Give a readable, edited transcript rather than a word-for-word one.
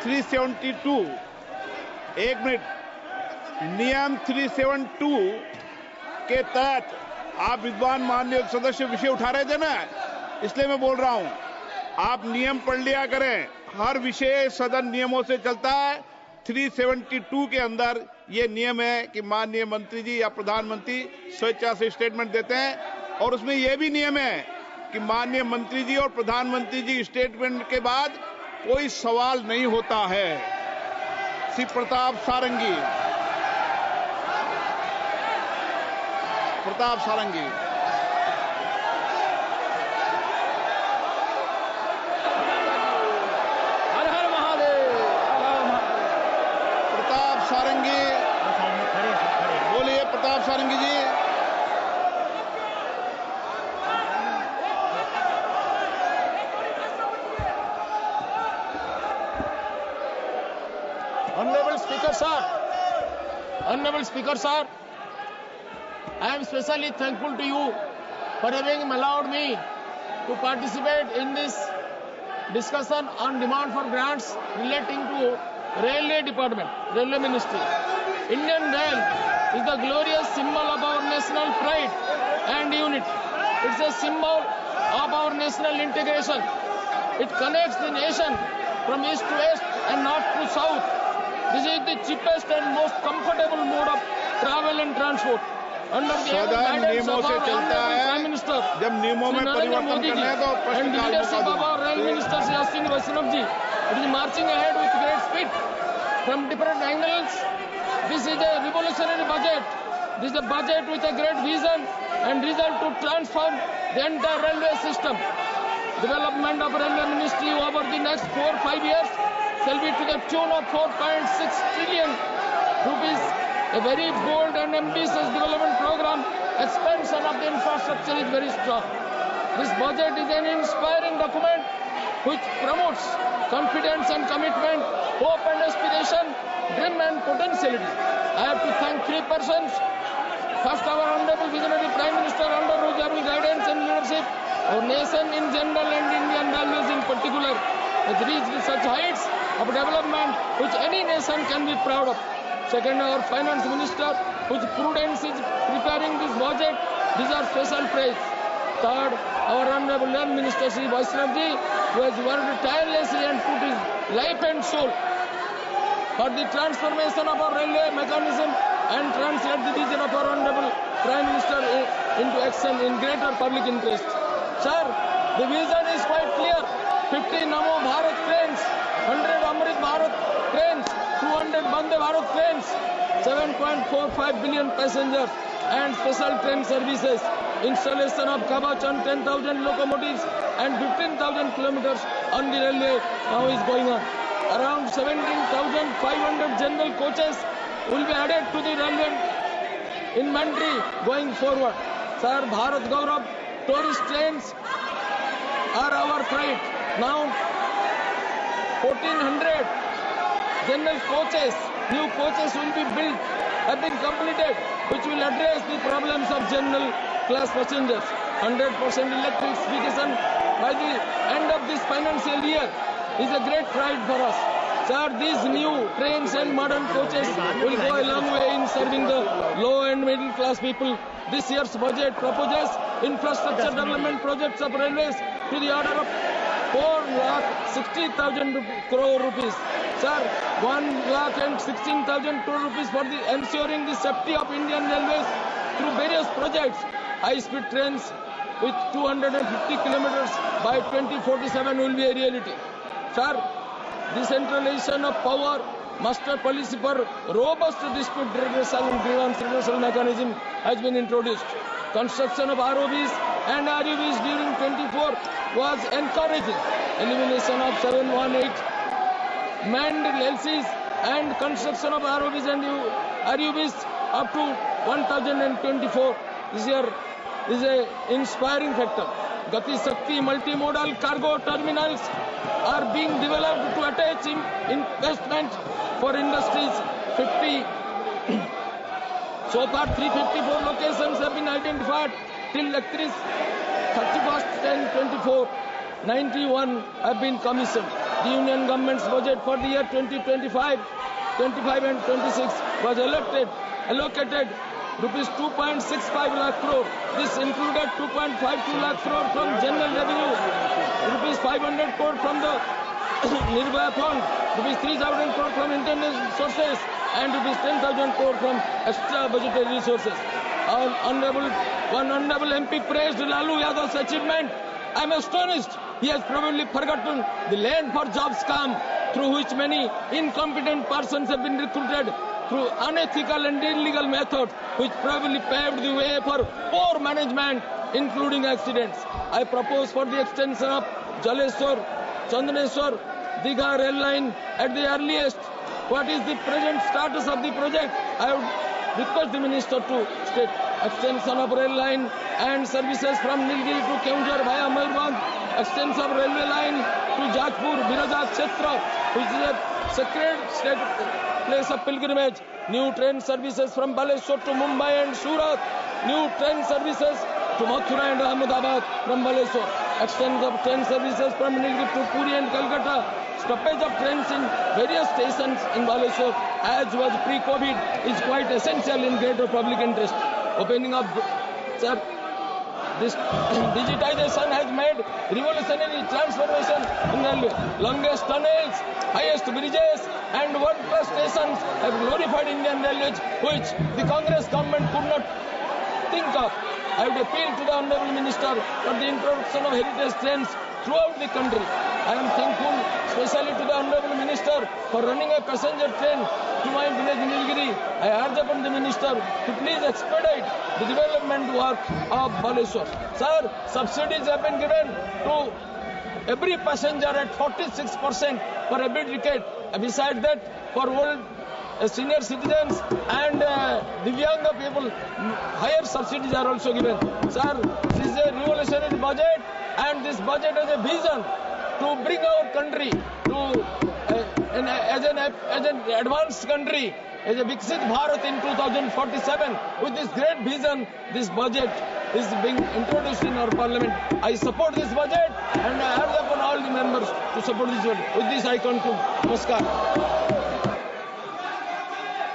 372, एक मिनट, नियम 372 के तहत आप विद्वान माननीय सदस्य विषय उठा रहे थे ना, इसलिए मैं बोल रहा हूं, आप नियम पढ़ लिया करें। हर विषय सदन नियमों से चलता है। 372 के अंदर ये नियम है कि माननीय मंत्री जी या प्रधानमंत्री स्वेच्छा से स्टेटमेंट देते हैं, और उसमें यह भी नियम है कि माननीय मंत्री जी और प्रधानमंत्री जी स्टेटमेंट के बाद कोई सवाल नहीं होता है। श्री प्रताप सारंगी, हर हर महादेव, प्रताप सारंगी, बोलिए प्रताप सारंगी जी। Honorable Speaker sir, I am especially thankful to you for having allowed me to participate in this discussion on demand for grants relating to Railway Department, Railway Ministry. Indian Rail is the glorious symbol of our national pride and unity. It's a symbol of our national integration. It connects the nation from east to west and north to south. This is the cheapest and most comfortable mode of travel and transport. Under the guidance of our Honorable Prime Minister, जब नियमों में परिवर्तन करने हैं तो and the leadership of our Rail Minister Shri Ashwini Vaishnav ji, it is marching ahead with great speed from different angles. This is a revolutionary budget. This is a budget with a great vision and result to transform the entire railway system. Development of Railway Ministry over the next 4-5 years shall be to the tune of 4.6 trillion rupees. A very bold and ambitious development program. Expansion of the infrastructure is very strong. This budget is an inspiring document which promotes confidence and commitment, hope and aspiration, dream and potentiality. I have to thank three persons. First, our Honorable Visionary Prime Minister, under whose guidance and leadership, our nation in general and Indian Railways in particular has reached such heights of development which any nation can be proud of. Second, our Finance Minister, whose prudence is preparing this budget, deserves special praise. Third, our Honorable Rail Minister Shri Vaishnav ji, who has worked tirelessly and put his life and soul for the transformation of our railway mechanism and translate the vision of our Honorable Prime Minister into action in greater public interest. Sir, the vision is quite clear. 50 Namo Bharat trains, 100 Amrit Bharat trains, 200 Vande Bharat trains, 7.45 billion passengers and special train services. Installation of Kavach on 10,000 locomotives and 15,000 kilometers on the railway now is going on. Around 17,500 general coaches will be added to the railway inventory going forward. Sir, Bharat Gaurav tourist trains are our pride. Now 1,400 general coaches, new coaches will be built, have been completed, which will address the problems of general class passengers. 100% electrification by the end of this financial year is a great pride for us. Sir, these new trains and modern coaches will go a long way in serving the low and middle class people. This year's budget proposes infrastructure development projects of railways to the order of 4,60,000 crore rupees. Sir, 1,16,000 crore rupees for the ensuring the safety of Indian Railways through various projects. High-speed trains with 250 kilometers by 2047 will be a reality. Sir, decentralization of power, master policy for robust dispute redressal and grievance redressal mechanism has been introduced. Construction of ROBs and RUBs during 24 was encouraging. Elimination of 718 manned LCs and construction of ROBs and RUBs up to 1024 this year is an inspiring factor. Gati Shakti multimodal cargo terminals are being developed to attach investment for industries. 50 so far 354 locations have been identified till 31st 10/24. 91 have been commissioned. the Union government's budget for the year 2025, 25 and 26 was allocated rupees 2.65 lakh crore. This included 2.52 lakh crore from general revenue, rupees 500 crore from the Nirbhaya Fund, rupees 3,000 crore from internal sources, and rupees 10,000 crore from extra budgetary resources. One honorable MP praised Lalu Yadav's achievement. I am astonished. He has probably forgotten the land for jobs scam through which many incompetent persons have been recruited through unethical and illegal methods, which probably paved the way for poor management, including accidents. I propose for the extension of Jaleshwar, Chandaneswar, Digha rail line at the earliest. What is the present status of the project? I would request the Minister to state extension of rail line and services from Nilgiri to Keonjhar via Mayurbhanj, extension of railway line to Jajpur, Biraja Kshetra, which is a sacred state place of pilgrimage, new train services from Baleshwar to Mumbai and Surat, new train services to Mathura and Ahmedabad from Baleshwar, extension of train services from Nilgiri to Puri and Calcutta, stoppage of trains in various stations in Baleshwar, as was pre-COVID, is quite essential in greater public interest. Opening of, sir, this digitization has made revolutionary transformation in railway. Longest tunnels, highest bridges, and world-class stations have glorified Indian railways, which the Congress government could not think of. I would appeal to the Honorable Minister for the introduction of heritage trains throughout the country. I am thankful especially to the Honorable Minister for running a passenger train to my village Nilgiri. I urge upon the Minister to please expedite the development work of Baleshwar. Sir, subsidies have been given to every passenger at 46% for every decade. Besides that, for old senior citizens and Divyanga people, higher subsidies are also given. Sir, this is a revolutionary budget, and this budget has a vision to bring our country to as an advanced country, as a Viksit Bharat in 2047. With this great vision, this budget is being introduced in our parliament. I support this budget, and I urge upon all the members to support this budget. With this, I conclude. Namaskar.